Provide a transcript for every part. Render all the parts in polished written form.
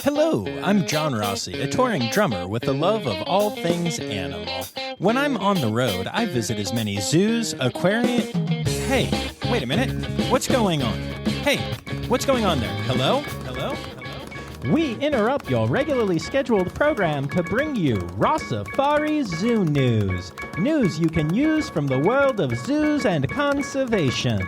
Hello, I'm John Rossi, a touring drummer with a love of all things animal. When I'm on the road, I visit as many zoos, aquariums... Hey, wait a minute. What's going on? Hey, what's going on there? Hello? Hello? Hello? We interrupt your regularly scheduled program to bring you Rossifari Zoo news. News you can use from the world of zoos and conservation.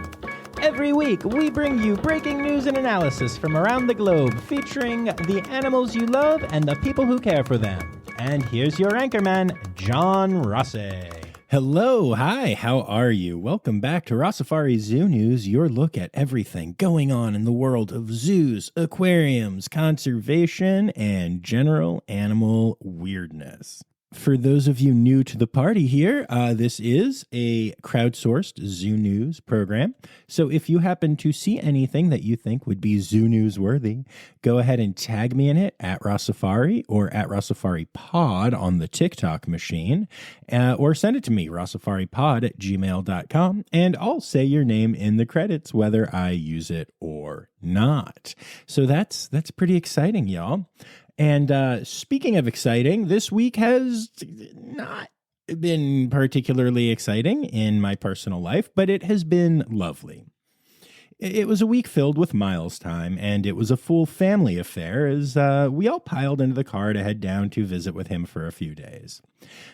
Every week, we bring you breaking news and analysis from around the globe, featuring the animals you love and the people who care for them. And here's your anchorman, John Rossi. Hello, hi, how are you? Welcome back to Rossifari Zoo News, your look at everything going on in the world of zoos, aquariums, conservation, and general animal weirdness. For those of you new to the party here, this is a crowdsourced zoo news program. So if you happen to see anything that you think would be zoo news worthy, go ahead and tag me in it at Rossifari or at Rossifari Pod on the TikTok machine, or send it to me, rossifaripod@gmail.com, and I'll say your name in the credits, whether I use it or not. So that's pretty exciting, y'all. And speaking of exciting, this week has not been particularly exciting in my personal life, but it has been lovely. It was a week filled with Miles time, and it was a full family affair as we all piled into the car to head down to visit with him for a few days.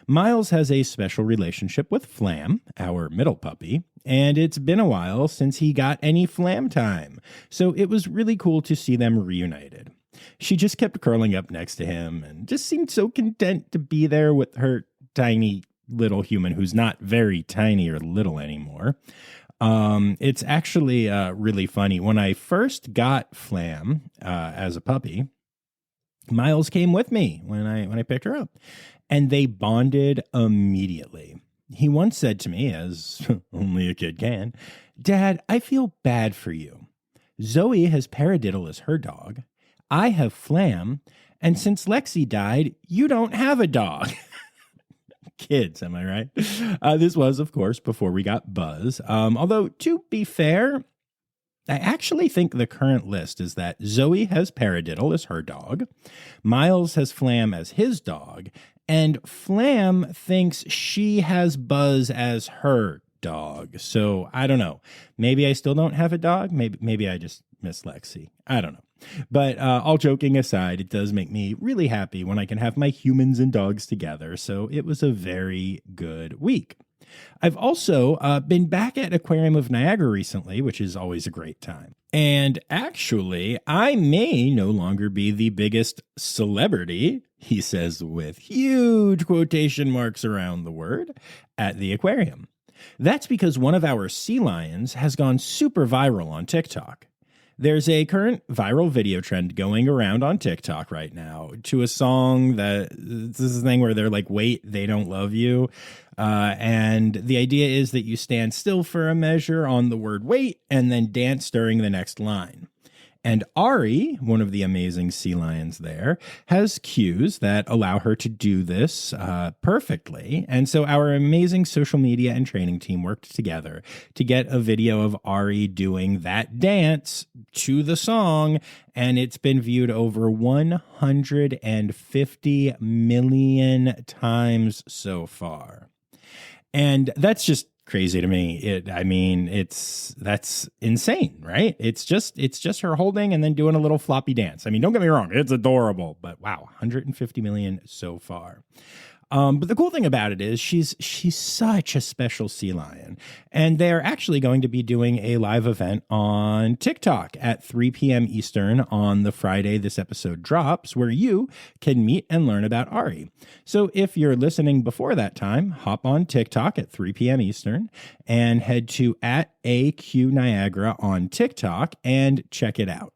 Miles has a special relationship with Flam, our middle puppy, and it's been a while since he got any Flam time, so it was really cool to see them reunited. She just kept curling up next to him and just seemed so content to be there with her tiny little human who's not very tiny or little anymore. It's actually really funny. When I first got Flam as a puppy, Miles came with me when I picked her up, and they bonded immediately. He once said to me, as only a kid can, "Dad, I feel bad for you. Zoe has Paradiddle as her dog. I have Flam, and since Lexi died, you don't have a dog." Kids, am I right? This was, of course, before we got Buzz. Although, to be fair, I actually think the current list is that Zoe has Paradiddle as her dog, Miles has Flam as his dog, and Flam thinks she has Buzz as her dog. So, I don't know. Maybe I still don't have a dog. Maybe I just miss Lexi. I don't know. But all joking aside, it does make me really happy when I can have my humans and dogs together. So it was a very good week. I've also been back at Aquarium of Niagara recently, which is always a great time. And actually, I may no longer be the biggest celebrity, he says with huge quotation marks around the word, at the aquarium. That's because one of our sea lions has gone super viral on TikTok. There's a current viral video trend going around on TikTok right now to a song that this is a thing where they're like, "Wait, they don't love you." And the idea is that you stand still for a measure on the word wait and then dance during the next line. And Ari, one of the amazing sea lions there, has cues that allow her to do this perfectly. And so our amazing social media and training team worked together to get a video of Ari doing that dance to the song. And it's been viewed over 150 million times so far. And that's just crazy to me. That's insane, right? It's just her holding and then doing a little floppy dance. I mean, don't get me wrong, it's adorable, but wow, 150 million so far. But the cool thing about it is she's such a special sea lion. And they're actually going to be doing a live event on TikTok at 3 p.m. Eastern on the Friday this episode drops, where you can meet and learn about Ari. So if you're listening before that time, hop on TikTok at 3 p.m. Eastern and head to @AQNiagara on TikTok and check it out.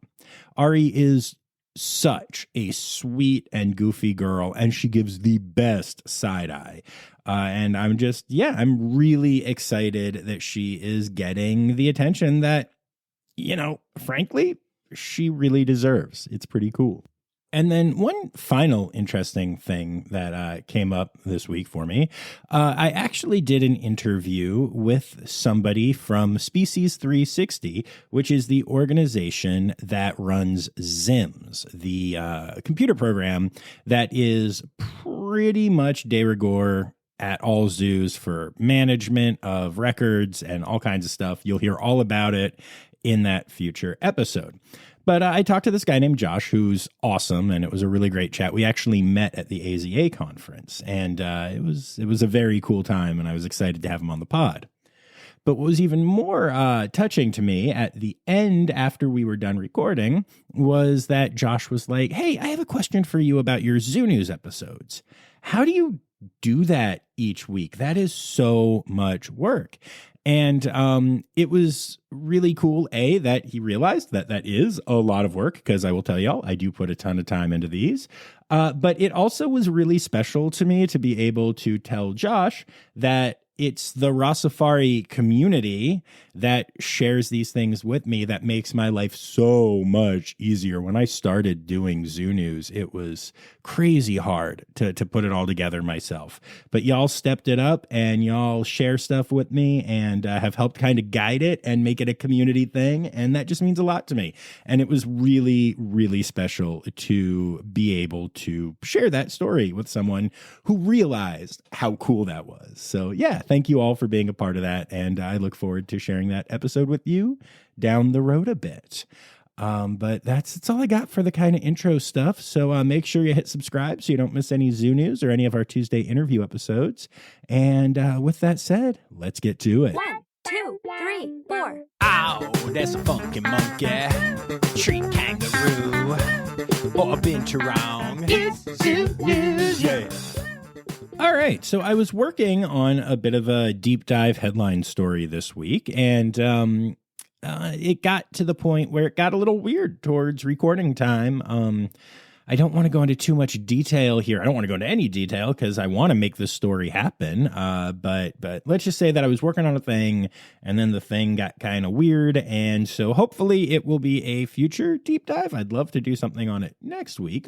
Ari is such a sweet and goofy girl, and she gives the best side eye. And I'm really excited that she is getting the attention that, frankly, she really deserves. It's pretty cool. And then one final interesting thing that came up this week for me, I actually did an interview with somebody from Species 360, which is the organization that runs ZIMS, the computer program that is pretty de rigueur at all zoos for management of records and all kinds of stuff. You'll hear all about it in that future episode. But I talked to this guy named Josh, who's awesome, and it was a really great chat. We actually met at the AZA conference, and it was a very cool time, and I was excited to have him on the pod. But what was even more touching to me at the end, after we were done recording, was that Josh was like, "Hey, I have a question for you about your Zoo News episodes. How do you do that each week? That is so much work." And it was really cool, that he realized that that is a lot of work, because I will tell y'all, I do put a ton of time into these. But it also was really special to me to be able to tell Josh that it's the Rossifari community that shares these things with me that makes my life so much easier. When I started doing Zoo News, it was crazy hard to put it all together myself. But y'all stepped it up, and y'all share stuff with me, and have helped kind of guide it and make it a community thing. And that just means a lot to me. And it was really, really special to be able to share that story with someone who realized how cool that was. So yeah, thank you all for being a part of that. And I look forward to sharing that episode with you down the road a bit. But that's all I got for the kind of intro stuff. So make sure you hit subscribe so you don't miss any Zoo News or any of our Tuesday interview episodes. And with that said, let's get to it. 1, 2, 3, 4. Ow, that's a funky monkey, tree kangaroo, or a binturong. It's Zoo News, yeah. All right, so I was working on a bit of a deep dive headline story this week, and it got to the point where it got a little weird towards recording time. I don't want to go into too much detail here. I don't want to go into any detail because I want to make this story happen. But let's just say that I was working on a thing, and then the thing got kind of weird. And so hopefully it will be a future deep dive. I'd love to do something on it next week.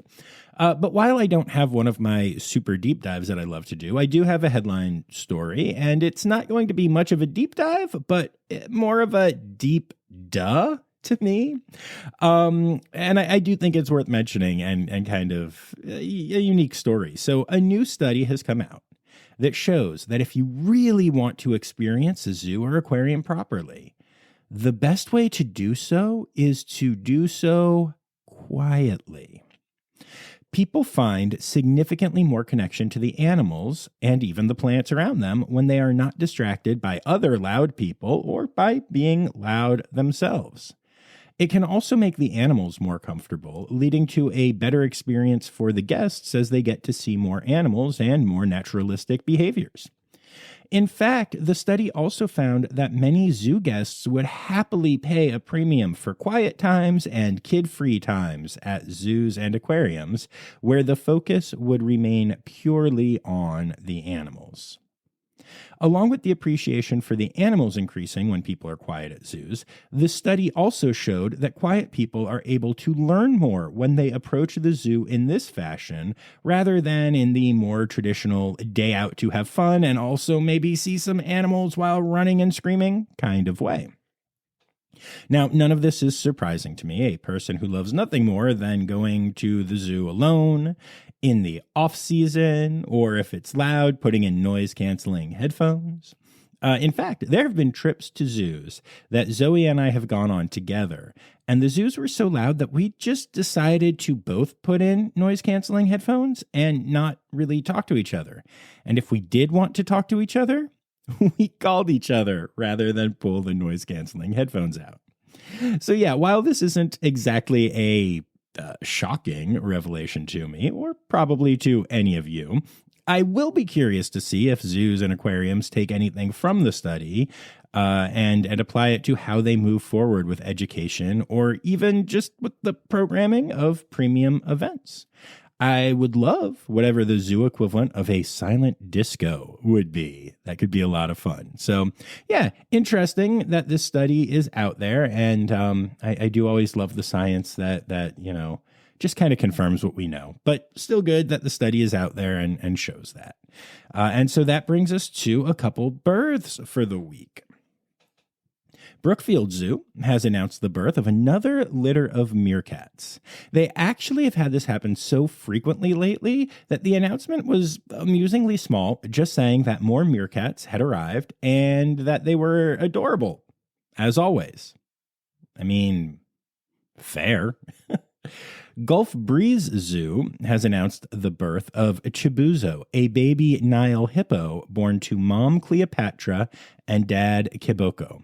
But while I don't have one of my super deep dives that I love to do, I do have a headline story, and it's not going to be much of a deep dive, but more of a deep duh to me. And I do think it's worth mentioning and kind of a unique story. So a new study has come out that shows that if you really want to experience a zoo or aquarium properly, the best way to do so is to do so quietly. People find significantly more connection to the animals and even the plants around them when they are not distracted by other loud people or by being loud themselves. It can also make the animals more comfortable, leading to a better experience for the guests as they get to see more animals and more naturalistic behaviors. In fact, the study also found that many zoo guests would happily pay a premium for quiet times and kid-free times at zoos and aquariums, where the focus would remain purely on the animals. Along with the appreciation for the animals increasing when people are quiet at zoos, the study also showed that quiet people are able to learn more when they approach the zoo in this fashion, rather than in the more traditional day out to have fun and also maybe see some animals while running and screaming kind of way. Now, none of this is surprising to me, a person who loves nothing more than going to the zoo alone, in the off-season, or if it's loud, putting in noise-canceling headphones. In fact, there have been trips to zoos that Zoe and I have gone on together, and the zoos were so loud that we just decided to both put in noise-canceling headphones and not really talk to each other. And if we did want to talk to each other, we called each other rather than pull the noise-canceling headphones out. So yeah, while this isn't exactly a shocking revelation to me, or probably to any of you, I will be curious to see if zoos and aquariums take anything from the study and apply it to how they move forward with education, or even just with the programming of premium events. I would love whatever the zoo equivalent of a silent disco would be. That could be a lot of fun. So yeah, interesting that this study is out there. And I do always love the science that Just kind of confirms what we know, but still good that the study is out there and shows that. And so that brings us to a couple births for the week. Brookfield Zoo has announced the birth of another litter of meerkats. They actually have had this happen so frequently lately that the announcement was amusingly small, just saying that more meerkats had arrived and that they were adorable, as always. I mean, fair. Gulf Breeze Zoo has announced the birth of Chibuzo, a baby Nile hippo born to mom Cleopatra and dad Kiboko.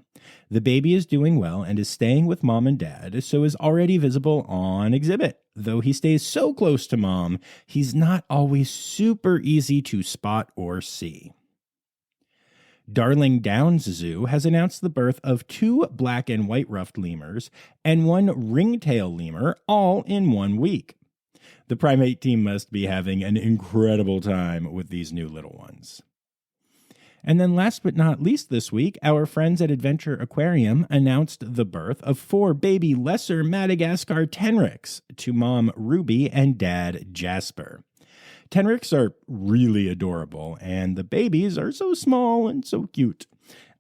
The baby is doing well and is staying with mom and dad, so is already visible on exhibit. Though he stays so close to mom, he's not always super easy to spot or see. Darling Downs Zoo has announced the birth of 2 black and white ruffed lemurs and 1 ringtail lemur, all in 1 week. The primate team must be having an incredible time with these new little ones. And then last but not least this week, our friends at Adventure Aquarium announced the birth of 4 baby lesser Madagascar tenrics to mom Ruby and dad Jasper. Tenrics are really adorable, and the babies are so small and so cute.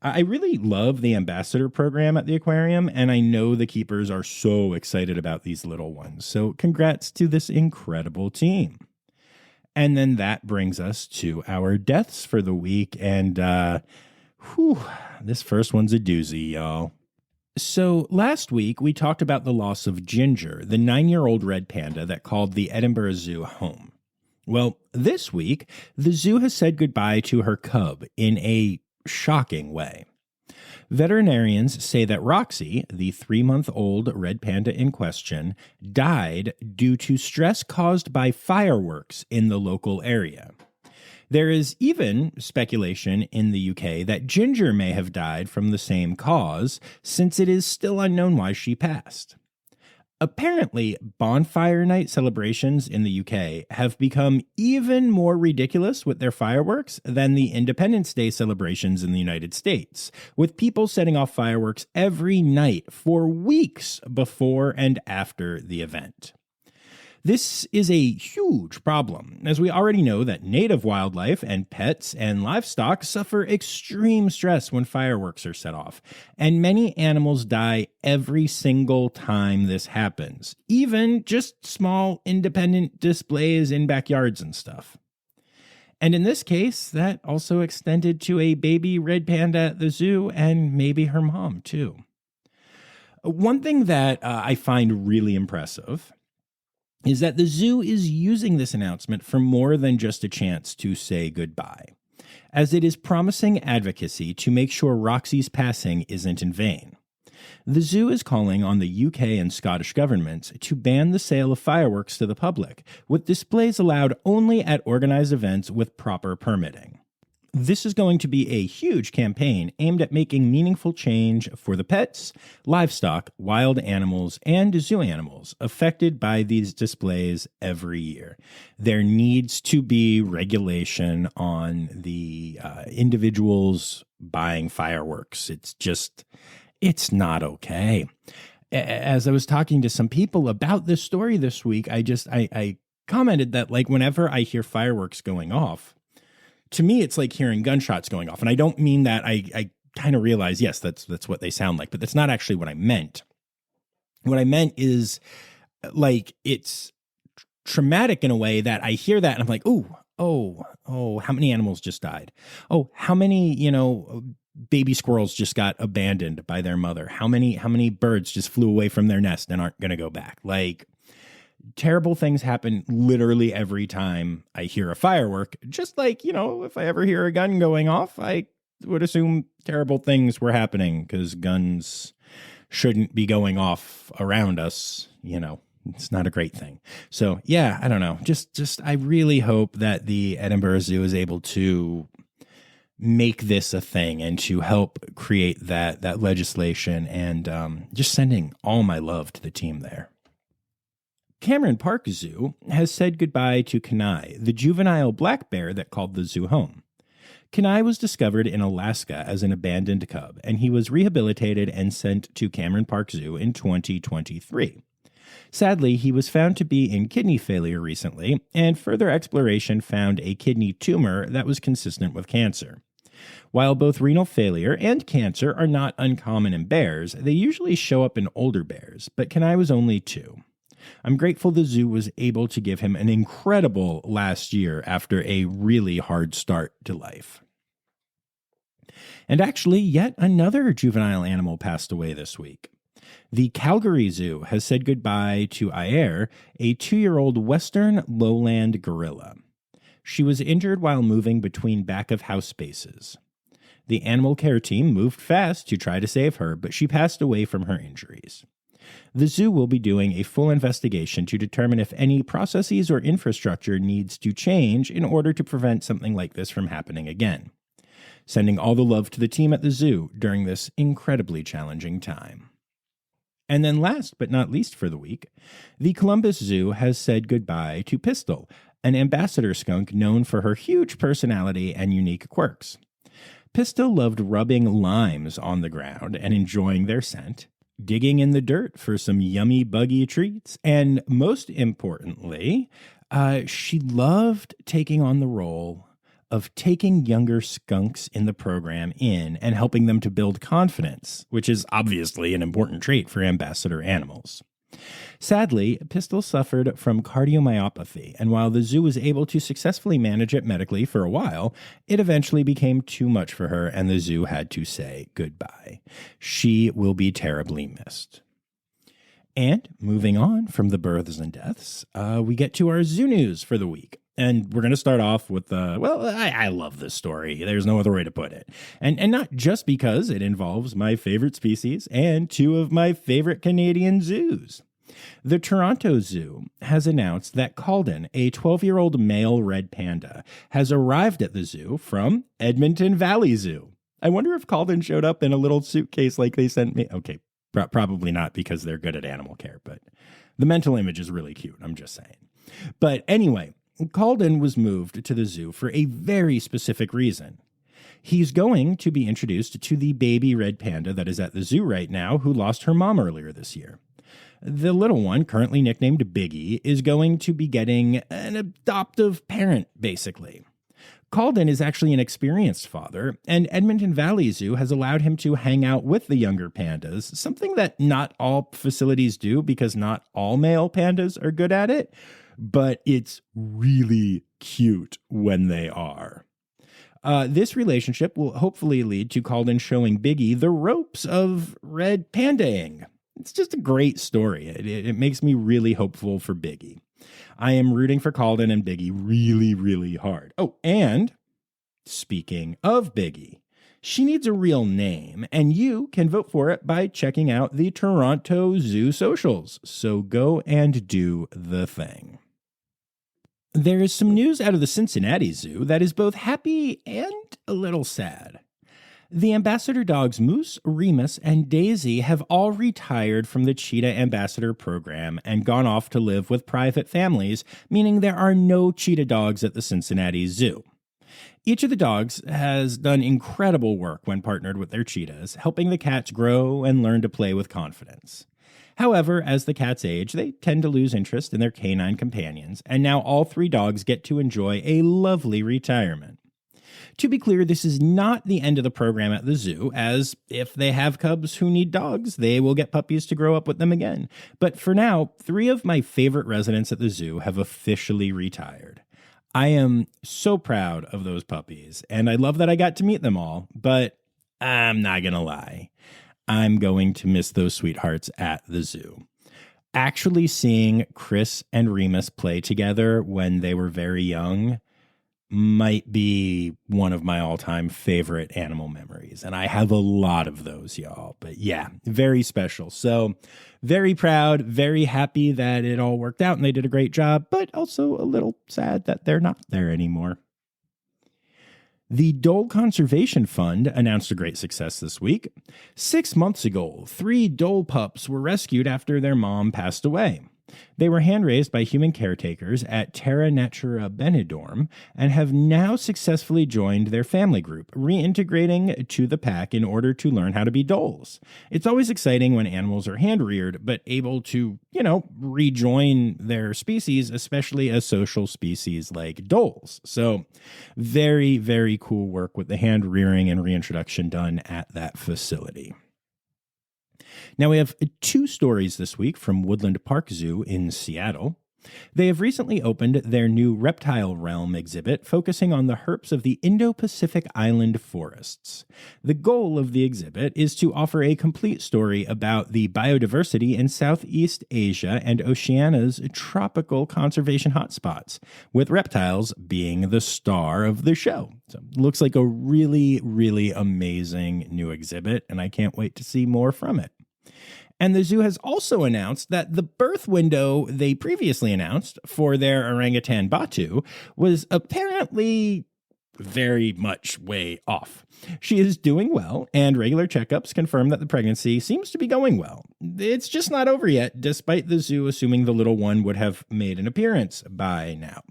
I really love the ambassador program at the aquarium, and I know the keepers are so excited about these little ones. So congrats to this incredible team. And then that brings us to our deaths for the week. And, this first one's a doozy, y'all. So last week, we talked about the loss of Ginger, the 9-year-old red panda that called the Edinburgh Zoo home. Well, this week, the zoo has said goodbye to her cub in a shocking way. Veterinarians say that Roxy, the 3-month-old red panda in question, died due to stress caused by fireworks in the local area. There is even speculation in the UK that Ginger may have died from the same cause, since it is still unknown why she passed. Apparently, bonfire night celebrations in the UK have become even more ridiculous with their fireworks than the Independence Day celebrations in the United States, with people setting off fireworks every night for weeks before and after the event. This is a huge problem, as we already know that native wildlife and pets and livestock suffer extreme stress when fireworks are set off, and many animals die every single time this happens, even just small independent displays in backyards and stuff. And in this case, that also extended to a baby red panda at the zoo and maybe her mom, too. One thing that I find really impressive is that the zoo is using this announcement for more than just a chance to say goodbye, as it is promising advocacy to make sure Roxy's passing isn't in vain. The zoo is calling on the UK and Scottish governments to ban the sale of fireworks to the public, with displays allowed only at organized events with proper permitting. This is going to be a huge campaign aimed at making meaningful change for the pets, livestock, wild animals, and zoo animals affected by these displays every year. There needs to be regulation on the individuals buying fireworks. It's not okay. As I was talking to some people about this story this week, I commented that, like, whenever I hear fireworks going off, to me, it's like hearing gunshots going off. And I don't mean that. I kind of realize, yes, that's what they sound like, but that's not actually what I meant. What I meant is, like, it's traumatic in a way that I hear that and I'm like, oh, how many animals just died? Oh, how many, baby squirrels just got abandoned by their mother? How many birds just flew away from their nest and aren't going to go back? Like, terrible things happen literally every time I hear a firework. Just like, if I ever hear a gun going off, I would assume terrible things were happening because guns shouldn't be going off around us. It's not a great thing. So yeah, I don't know. Just I really hope that the Edinburgh Zoo is able to make this a thing and to help create that legislation, and just sending all my love to the team there. Calgary Park Zoo has said goodbye to Kenai, the juvenile black bear that called the zoo home. Kenai was discovered in Alaska as an abandoned cub, and he was rehabilitated and sent to Calgary Park Zoo in 2023. Sadly, he was found to be in kidney failure recently, and further exploration found a kidney tumor that was consistent with cancer. While both renal failure and cancer are not uncommon in bears, they usually show up in older bears, but Kenai was only 2. I'm grateful the zoo was able to give him an incredible last year after a really hard start to life. And actually, yet another juvenile animal passed away this week. The Calgary Zoo has said goodbye to Ayer, a 2-year-old western lowland gorilla. She was injured while moving between back-of-house spaces. The animal care team moved fast to try to save her, but she passed away from her injuries. The zoo will be doing a full investigation to determine if any processes or infrastructure needs to change in order to prevent something like this from happening again. Sending all the love to the team at the zoo during this incredibly challenging time. And then last but not least for the week, the Columbus Zoo has said goodbye to Pistol, an ambassador skunk known for her huge personality and unique quirks. Pistol loved rubbing limes on the ground and enjoying their scent, digging in the dirt for some yummy buggy treats, and most importantly, she loved taking on the role of taking younger skunks in the program in and helping them to build confidence, which is obviously an important trait for ambassador animals. Sadly, Pistol suffered from cardiomyopathy, and while the zoo was able to successfully manage it medically for a while, it eventually became too much for her, and the zoo had to say goodbye. She will be terribly missed. And moving on from the births and deaths, we get to our zoo news for the week. And we're going to start off with, I love this story. There's no other way to put it. And not just because it involves my favorite species and 2 of my favorite Canadian zoos. The Toronto Zoo has announced that Calden, a 12-year-old male red panda, has arrived at the zoo from Edmonton Valley Zoo. I wonder if Calden showed up in a little suitcase like they sent me. Okay, probably not because they're good at animal care, but the mental image is really cute. I'm just saying. But anyway, Calden was moved to the zoo for a very specific reason. He's going to be introduced to the baby red panda that is at the zoo right now who lost her mom earlier this year. The little one, currently nicknamed Biggie, is going to be getting an adoptive parent, basically. Calden is actually an experienced father, and Edmonton Valley Zoo has allowed him to hang out with the younger pandas, something that not all facilities do because not all male pandas are good at it, but it's really cute when they are. This relationship will hopefully lead to Calden showing Biggie the ropes of red pandaing. It's just a great story. It makes me really hopeful for Biggie. I am rooting for Calden and Biggie really, really hard. Oh, and speaking of Biggie, she needs a real name, and you can vote for it by checking out the Toronto Zoo socials. So go and do the thing. There is some news out of the Cincinnati Zoo that is both happy and a little sad. The ambassador dogs Moose, Remus, and Daisy have all retired from the Cheetah Ambassador program and gone off to live with private families, meaning there are no cheetah dogs at the Cincinnati Zoo. Each of the dogs has done incredible work when partnered with their cheetahs, helping the cats grow and learn to play with confidence. However, as the cats age, they tend to lose interest in their canine companions, and now all 3 dogs get to enjoy a lovely retirement. To be clear, this is not the end of the program at the zoo, as if they have cubs who need dogs, they will get puppies to grow up with them again. But for now, 3 of my favorite residents at the zoo have officially retired. I am so proud of those puppies, and I love that I got to meet them all, but I'm not gonna lie. I'm going to miss those sweethearts at the zoo. Actually seeing Chris and Remus play together when they were very young might be one of my all-time favorite animal memories. And I have a lot of those, y'all. But yeah, very special. So very proud, very happy that it all worked out and they did a great job, but also a little sad that they're not there anymore. The Dole Conservation Fund announced a great success this week. 6 months ago, 3 Dole pups were rescued after their mom passed away. They were hand-raised by human caretakers at Terra Natura Benidorm and have now successfully joined their family group, reintegrating to the pack in order to learn how to be dholes. It's always exciting when animals are hand-reared, but able to, rejoin their species, especially a social species like dholes. So very, very cool work with the hand-rearing and reintroduction done at that facility. Now we have 2 stories this week from Woodland Park Zoo in Seattle. They have recently opened their new Reptile Realm exhibit focusing on the herps of the Indo-Pacific island forests. The goal of the exhibit is to offer a complete story about the biodiversity in Southeast Asia and Oceania's tropical conservation hotspots, with reptiles being the star of the show. So it looks like a really, really amazing new exhibit, and I can't wait to see more from it. And the zoo has also announced that the birth window they previously announced for their orangutan Batu was apparently very much way off. She is doing well, and regular checkups confirm that the pregnancy seems to be going well. It's just not over yet, despite the zoo assuming the little one would have made an appearance by now.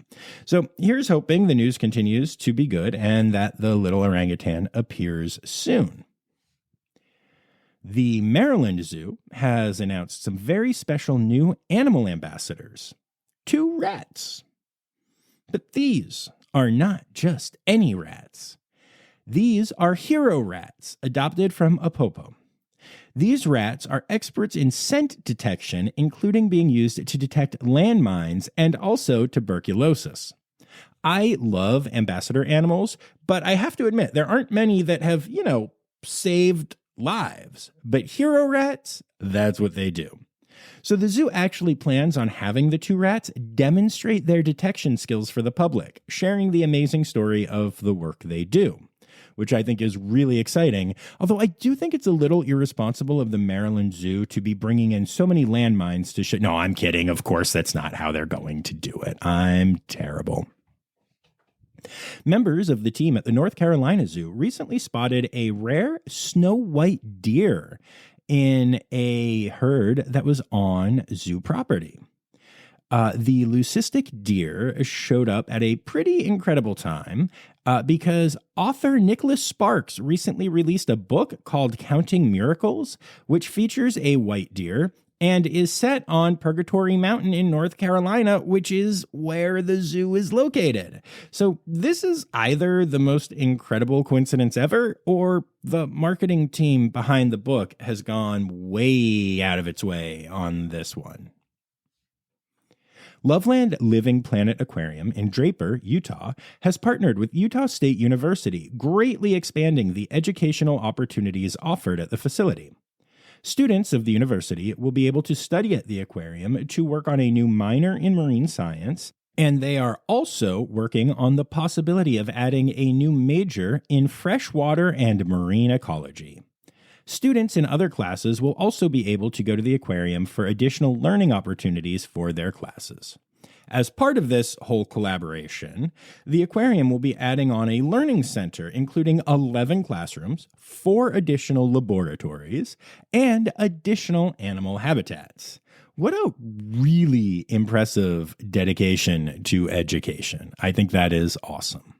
So here's hoping the news continues to be good and that the little orangutan appears soon. The Maryland Zoo has announced some very special new animal ambassadors. 2 rats. But these are not just any rats. These are hero rats adopted from Apopo. These rats are experts in scent detection, including being used to detect landmines and also tuberculosis. I love ambassador animals, but I have to admit there aren't many that have, saved lives. But hero rats, that's what they do. So the zoo actually plans on having the 2 rats demonstrate their detection skills for the public, sharing the amazing story of the work they do, which I think is really exciting. Although I do think it's a little irresponsible of the Maryland Zoo to be bringing in so many landmines to show. No, I'm kidding. Of course, that's not how they're going to do it. I'm terrible. Members of the team at the North Carolina Zoo recently spotted a rare snow white deer in a herd that was on zoo property. The leucistic deer showed up at a pretty incredible time because author Nicholas Sparks recently released a book called Counting Miracles, which features a white deer and is set on Purgatory Mountain in North Carolina, which is where the zoo is located. So this is either the most incredible coincidence ever, or the marketing team behind the book has gone way out of its way on this one. Loveland Living Planet Aquarium in Draper, Utah, has partnered with Utah State University, greatly expanding the educational opportunities offered at the facility. Students of the university will be able to study at the aquarium to work on a new minor in marine science, and they are also working on the possibility of adding a new major in freshwater and marine ecology. Students in other classes will also be able to go to the aquarium for additional learning opportunities for their classes. As part of this whole collaboration, the aquarium will be adding on a learning center, including 11 classrooms, 4 additional laboratories, and additional animal habitats. What a really impressive dedication to education. I think that is awesome.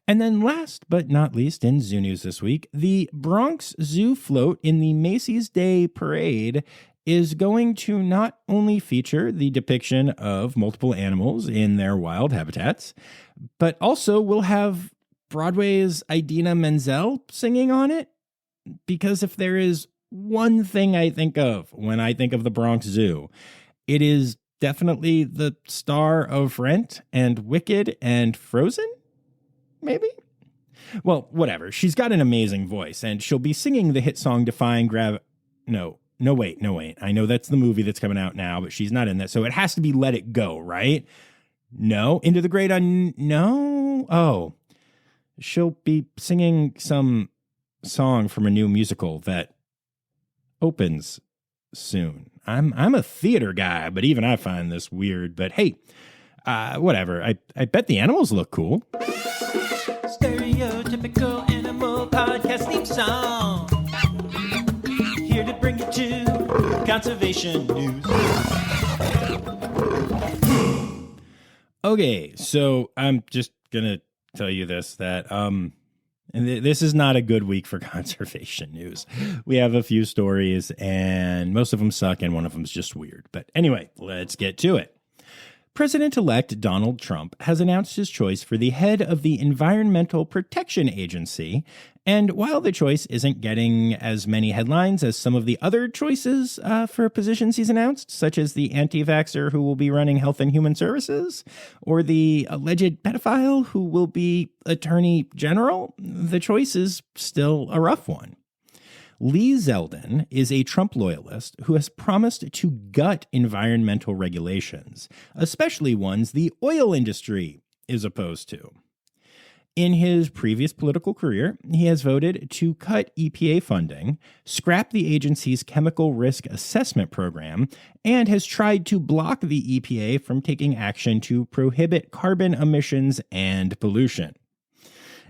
And then last but not least in Zoo News this week, the Bronx Zoo float in the Macy's Day Parade is going to not only feature the depiction of multiple animals in their wild habitats, but also will have Broadway's Idina Menzel singing on it. Because if there is one thing I think of when I think of the Bronx Zoo, it is definitely the star of Rent and Wicked and Frozen, maybe? Well, whatever. She's got an amazing voice, and she'll be singing the hit song Defying Gravity. No, wait. I know that's the movie that's coming out now, but she's not in that. So it has to be Let It Go, right? No? Into the Great No? Oh. She'll be singing some song from a new musical that opens soon. I'm a theater guy, but even I find this weird. But hey, whatever. I bet the animals look cool. Stereotypical animal podcast theme song. Here to bring it to Conservation news. Okay, so I'm just gonna tell you that this is not a good week for conservation news. We have a few stories, and most of them suck, and one of them is just weird. But anyway, let's get to it. President-elect Donald Trump has announced his choice for the head of the Environmental Protection Agency, and while the choice isn't getting as many headlines as some of the other choices for positions he's announced, such as the anti-vaxxer who will be running Health and Human Services, or the alleged pedophile who will be Attorney General, the choice is still a rough one. Lee Zeldin is a Trump loyalist who has promised to gut environmental regulations, especially ones the oil industry is opposed to. In his previous political career, he has voted to cut EPA funding, scrap the agency's chemical risk assessment program, and has tried to block the EPA from taking action to prohibit carbon emissions and pollution.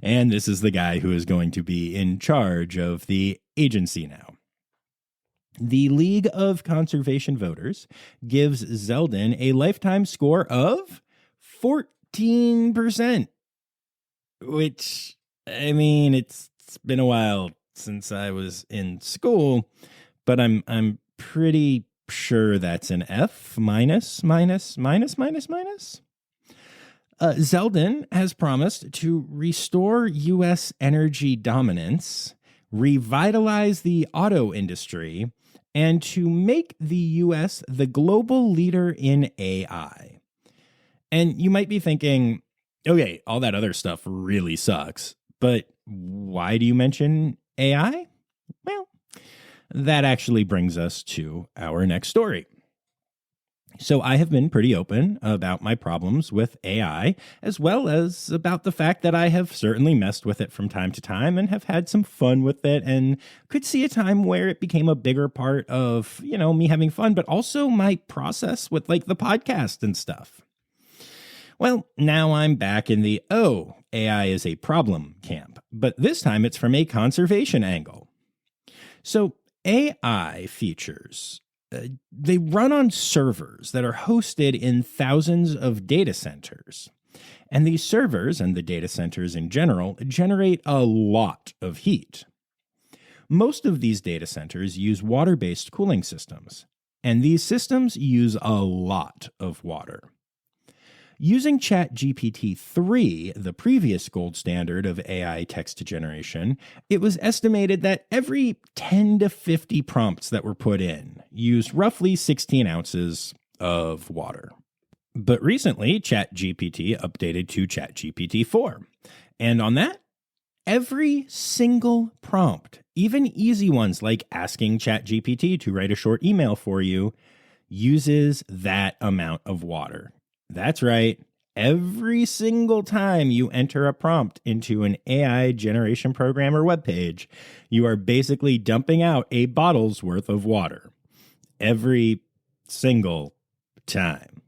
And this is the guy who is going to be in charge of the agency now. The League of Conservation Voters gives Zeldin a lifetime score of 14%, which, I mean, it's been a while since I was in school, but I'm pretty sure that's an F minus. Zeldin has promised to restore U.S. energy dominance, revitalize the auto industry, and to make the U.S. the global leader in AI. And you might be thinking, okay, all that other stuff really sucks, but why do you mention AI? Well, that actually brings us to our next story. So I have been pretty open about my problems with AI, as well as about the fact that I have certainly messed with it from time to time and have had some fun with it, and could see a time where it became a bigger part of, me having fun, but also my process with the podcast and stuff. Well, now I'm back in the, AI is a problem camp, but this time it's from a conservation angle. So AI features, they run on servers that are hosted in thousands of data centers. And these servers and the data centers in general generate a lot of heat. Most of these data centers use water-based cooling systems, and these systems use a lot of water. Using ChatGPT-3, the previous gold standard of AI text generation, it was estimated that every 10 to 50 prompts that were put in used roughly 16 ounces of water. But recently, ChatGPT updated to ChatGPT-4. And on that, every single prompt, even easy ones like asking ChatGPT to write a short email for you, uses that amount of water. That's right. Every single time you enter a prompt into an AI generation program or web page, you are basically dumping out a bottle's worth of water. Every single time.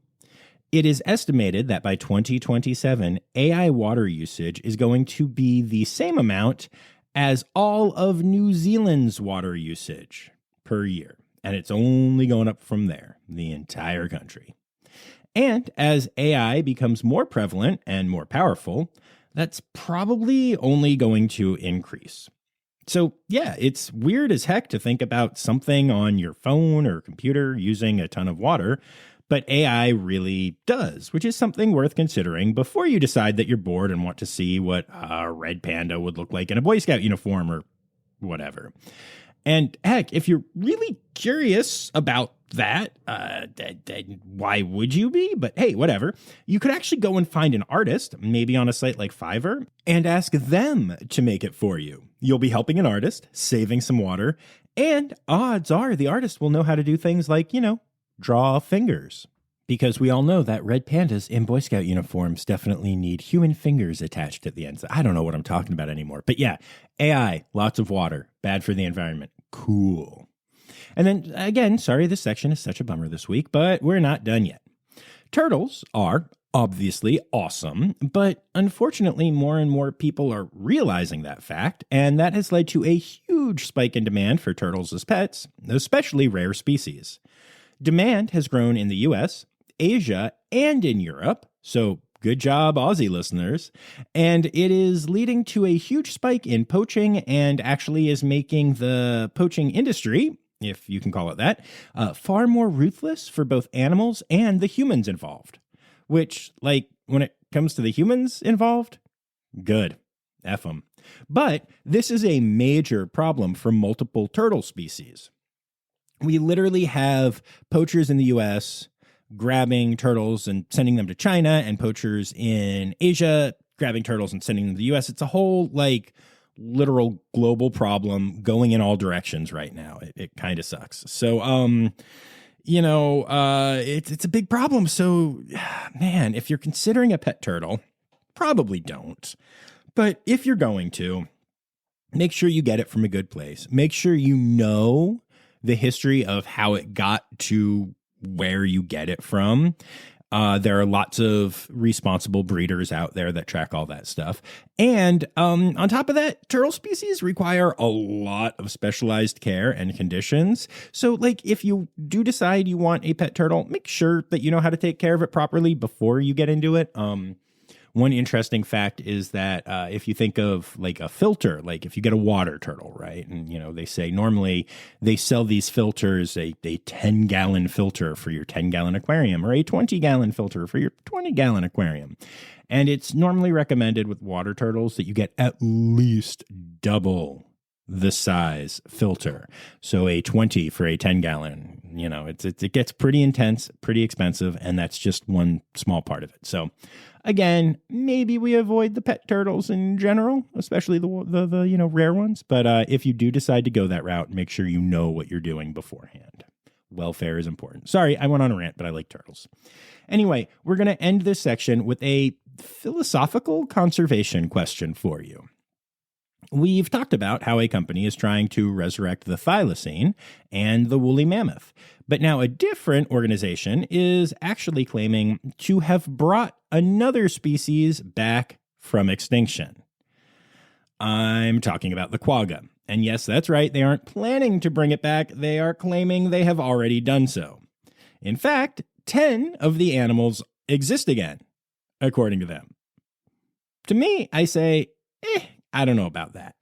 It is estimated that by 2027, AI water usage is going to be the same amount as all of New Zealand's water usage per year. And it's only going up from there, the entire country. And as AI becomes more prevalent and more powerful, that's probably only going to increase. So yeah, it's weird as heck to think about something on your phone or computer using a ton of water, but AI really does, which is something worth considering before you decide that you're bored and want to see what a red panda would look like in a Boy Scout uniform or whatever. And heck, if you're really curious about that, why would you be? But hey, whatever. You could actually go and find an artist, maybe on a site like Fiverr, and ask them to make it for you. You'll be helping an artist, saving some water, and odds are the artist will know how to do things like, draw fingers. Because we all know that red pandas in Boy Scout uniforms definitely need human fingers attached at the ends. I don't know what I'm talking about anymore. But yeah, AI, lots of water, bad for the environment. Cool. And then again, sorry this section is such a bummer this week, but we're not done yet. Turtles are Obviously awesome, but unfortunately more and more people are realizing that fact, and that has led to a huge spike in demand for turtles as pets, especially rare species. Demand has grown in the US, Asia, and in Europe, so good job, Aussie listeners. And it is leading to a huge spike in poaching and actually is making the poaching industry, if you can call it that, far more ruthless for both animals and the humans involved. Which, like, when it comes to the humans involved, good. F them. But this is a major problem for multiple turtle species. We literally have poachers in the US grabbing turtles and sending them to China, and poachers in Asia grabbing turtles and sending them to the US. It's a whole, like, literal global problem going in all directions right now. It kind of sucks. So, it's a big problem. So, man, if you're considering a pet turtle, probably don't. But if you're going to, make sure you get it from a good place. Make sure you know the history of how it got to where you get it from. There are lots of responsible breeders out there that track all that stuff. And on top of that, turtle species require a lot of specialized care and conditions. So, like, if you do decide you want a pet turtle, make sure that you know how to take care of it properly before you get into it. One interesting fact is that if you think of like a filter, like if you get a water turtle, right? And, they say normally they sell these filters, a 10-gallon filter for your 10-gallon aquarium or a 20-gallon filter for your 20-gallon aquarium. And it's normally recommended with water turtles that you get at least double the size filter. So a 20 for a 10-gallon, it gets pretty intense, pretty expensive, and that's just one small part of it. So again, maybe we avoid the pet turtles in general, especially the rare ones. But if you do decide to go that route, make sure you know what you're doing beforehand. Welfare is important. Sorry, I went on a rant, but I like turtles. Anyway, we're going to end this section with a philosophical conservation question for you. We've talked about how a company is trying to resurrect the thylacine and the woolly mammoth, but now a different organization is actually claiming to have brought another species back from extinction. I'm talking about the quagga. And yes, that's right, they aren't planning to bring it back, they are claiming they have already done so. In fact, 10 of the animals exist again, according to them. To me, I say, I don't know about that.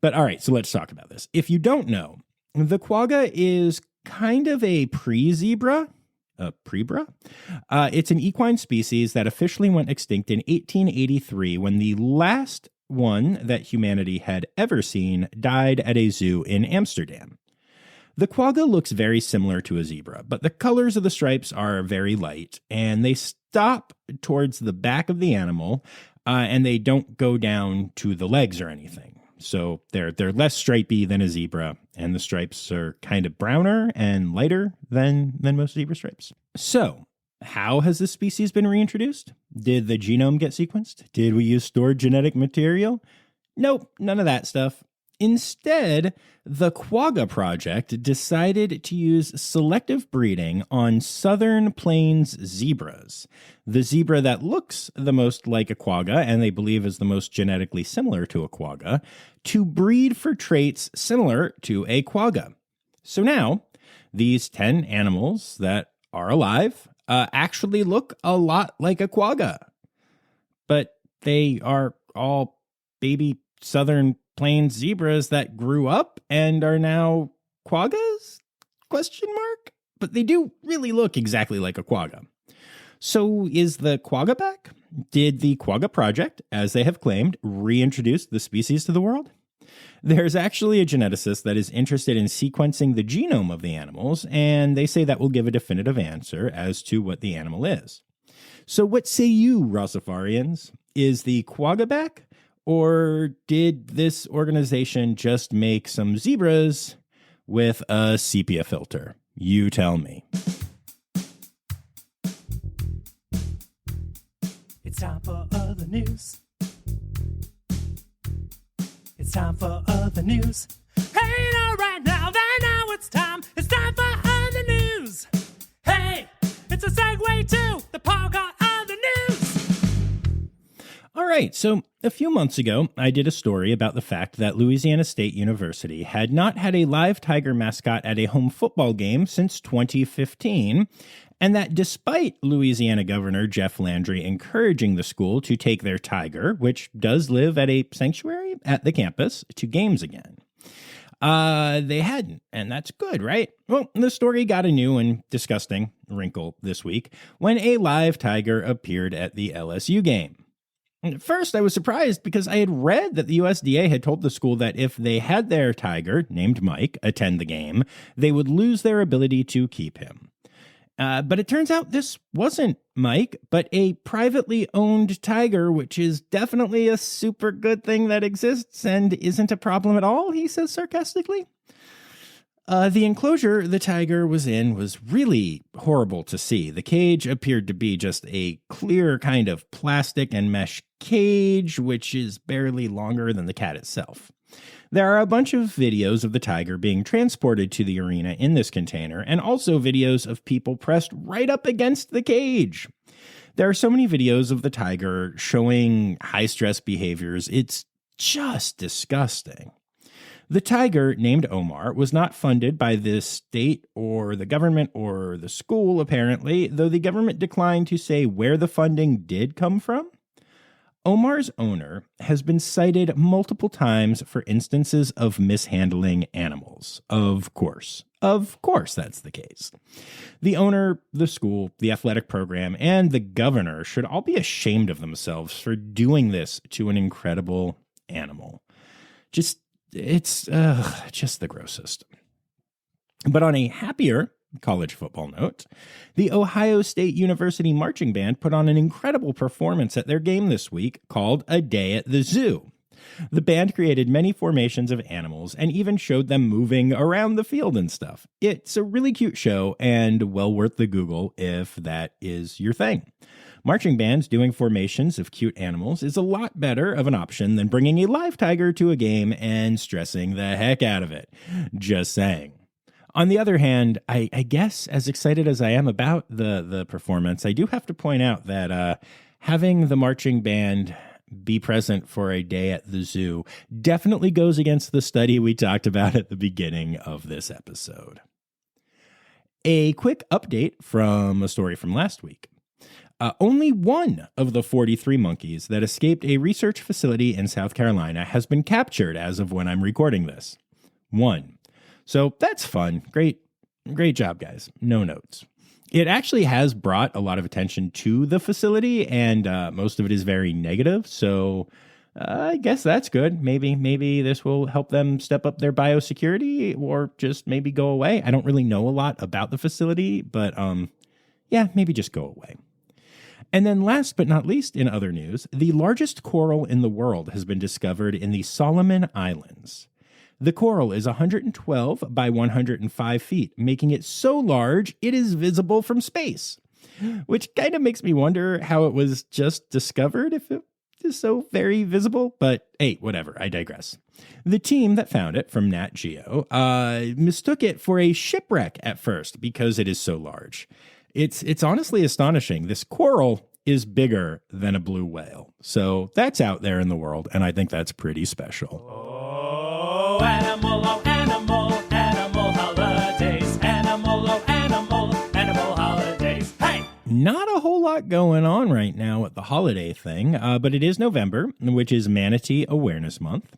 But all right, so let's talk about this. If you don't know, the quagga is kind of a pre-zebra. It's an equine species that officially went extinct in 1883 when the last one that humanity had ever seen died at a zoo in Amsterdam. The quagga looks very similar to a zebra, but the colors of the stripes are very light, and they stop towards the back of the animal, and they don't go down to the legs or anything. So they're less stripy than a zebra, and the stripes are kind of browner and lighter than most zebra stripes. So how has this species been reintroduced? Did the genome get sequenced? Did we use stored genetic material? Nope, none of that stuff. Instead, the Quagga Project decided to use selective breeding on southern plains zebras. The zebra that looks the most like a quagga, and they believe is the most genetically similar to a quagga, to breed for traits similar to a quagga. So now, these 10 animals that are alive actually look a lot like a quagga. But they are all baby southern plains zebras that grew up and are now quaggas? ? But they do really look exactly like a quagga. So is the quagga back? Did the Quagga Project, as they have claimed, reintroduce the species to the world? There's actually a geneticist that is interested in sequencing the genome of the animals, and they say that will give a definitive answer as to what the animal is. So what say you, Rossifarians? Is the quagga back? Or did this organization just make some zebras with a sepia filter? You tell me. It's time for other news. It's time for other news. Hey, now, right now it's time. It's time for other news. Hey, it's a segue to the part called other news. right, so a few months ago, I did a story about the fact that Louisiana State University had not had a live tiger mascot at a home football game since 2015, and that despite Louisiana Governor Jeff Landry encouraging the school to take their tiger, which does live at a sanctuary at the campus, to games again. They hadn't, and that's good, right? Well, the story got a new and disgusting wrinkle this week when a live tiger appeared at the LSU game. At first, I was surprised because I had read that the USDA had told the school that if they had their tiger, named Mike, attend the game, they would lose their ability to keep him. But it turns out this wasn't Mike, but a privately owned tiger, which is definitely a super good thing that exists and isn't a problem at all, he says sarcastically. The enclosure the tiger was in was really horrible to see. The cage appeared to be just a clear kind of plastic and mesh cage, which is barely longer than the cat itself. There are a bunch of videos of the tiger being transported to the arena in this container, and also videos of people pressed right up against the cage. There are so many videos of the tiger showing high-stress behaviors, it's just disgusting. The tiger, named Omar, was not funded by the state or the government or the school, apparently, though the government declined to say where the funding did come from. Omar's owner has been cited multiple times for instances of mishandling animals. Of course that's the case. The owner, the school, the athletic program, and the governor should all be ashamed of themselves for doing this to an incredible animal. It's just the grossest. But on a happier college football note, the Ohio State University Marching Band put on an incredible performance at their game this week called A Day at the Zoo. The band created many formations of animals and even showed them moving around the field and stuff. It's a really cute show and well worth the Google if that is your thing. Marching bands doing formations of cute animals is a lot better of an option than bringing a live tiger to a game and stressing the heck out of it. Just saying. On the other hand, I guess as excited as I am about the performance, I do have to point out that having the marching band be present for a day at the zoo definitely goes against the study we talked about at the beginning of this episode. A quick update from a story from last week. Only one of the 43 monkeys that escaped a research facility in South Carolina has been captured as of when I'm recording this. One. So that's fun. Great job, guys. No notes. It actually has brought a lot of attention to the facility, and most of it is very negative. So I guess that's good. Maybe this will help them step up their biosecurity or just maybe go away. I don't really know a lot about the facility, but yeah, maybe just go away. And then last but not least in other news, the largest coral in the world has been discovered in the Solomon Islands. The coral is 112 by 105 feet, making it so large it is visible from space, which kind of makes me wonder how it was just discovered if it is so very visible. But hey, whatever, I digress. The team that found it from Nat Geo mistook it for a shipwreck at first because it is so large. It's honestly astonishing. This coral is bigger than a blue whale. So that's out there in the world, and I think that's pretty special. Oh, animal holidays. Animal holidays. Hey! Not a whole lot going on right now at the holiday thing, but it is November, which is Manatee Awareness Month.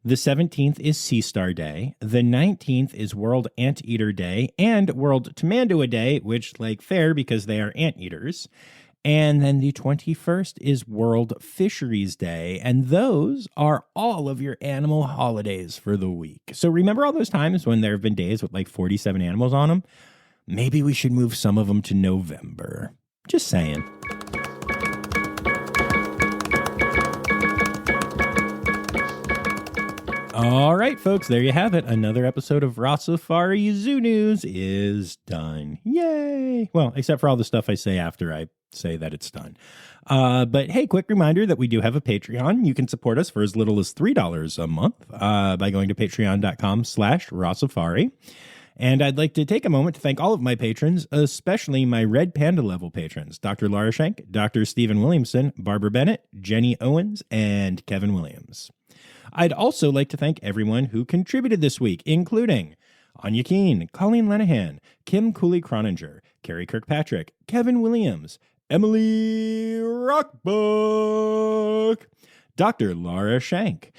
The 17th is Sea Star Day. The 19th is World Anteater Day and World Tamandua Day, which, fair because they are anteaters. And then the 21st is World Fisheries Day. And those are all of your animal holidays for the week. So remember all those times when there have been days with 47 animals on them? Maybe we should move some of them to November. Just saying. All right, folks, there you have it. Another episode of Rossifari Zoo News is done. Yay! Well, except for all the stuff I say after I say that it's done. But hey, quick reminder that we do have a Patreon. You can support us for as little as $3 a month by going to patreon.com/Rossifari. And I'd like to take a moment to thank all of my patrons, especially my Red Panda level patrons, Dr. Laura Schenk, Dr. Stephen Williamson, Barbara Bennett, Jenny Owens, and Kevin Williams. I'd also like to thank everyone who contributed this week, including Anya Keene, Colleen Lenahan, Kim Cooley-Croninger, Carrie Kirkpatrick, Kevin Williams, Emily Rockbook, Dr. Laura Schenk,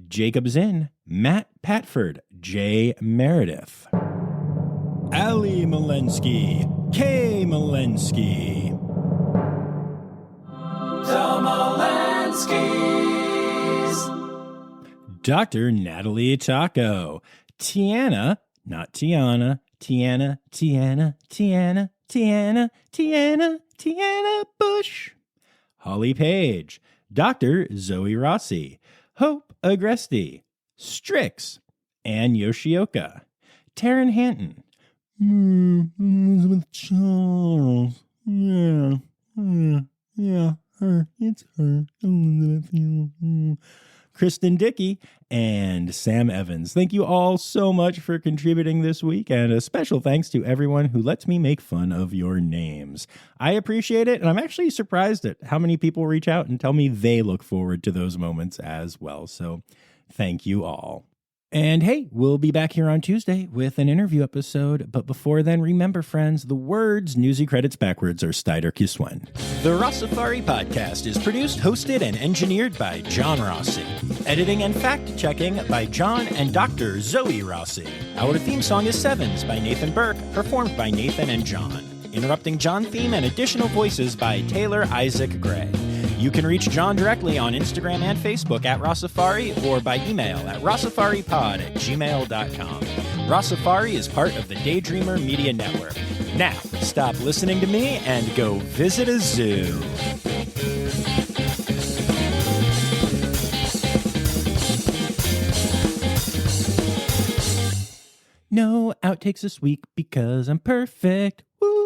Jacob Zinn, Matt Patford, Jay Meredith, Ali Malensky, Kay Malensky, The Malenskys. Dr. Natalie Taco, Tiana, not Tiana, Tiana, Tiana, Tiana, Tiana, Tiana, Tiana Bush, Holly Page, Dr. Zoe Rossi, Hope Agresti, Strix, Ann Yoshioka, Taryn Hanton, Elizabeth Charles, yeah, her, it's her, Elizabeth, Kristen Dickey, and Sam Evans. Thank you all so much for contributing this week, and a special thanks to everyone who lets me make fun of your names. I appreciate it, and I'm actually surprised at how many people reach out and tell me they look forward to those moments as well, so thank you all. And hey, we'll be back here on Tuesday with an interview episode. But before then, remember, friends, the words Newsy Credits Backwards are Steider Kiswen. The Rossifari podcast is produced, hosted, and engineered by John Rossi. Editing and fact-checking by John and Dr. Zoe Rossi. Our theme song is Sevens by Nathan Burke, performed by Nathan and John. Interrupting John theme and additional voices by Taylor Isaac Gray. You can reach John directly on Instagram and Facebook at Rossifari or by email at rossifaripod@gmail.com. Rossifari is part of the Daydreamer Media Network. Now, stop listening to me and go visit a zoo. No outtakes this week because I'm perfect. Woo!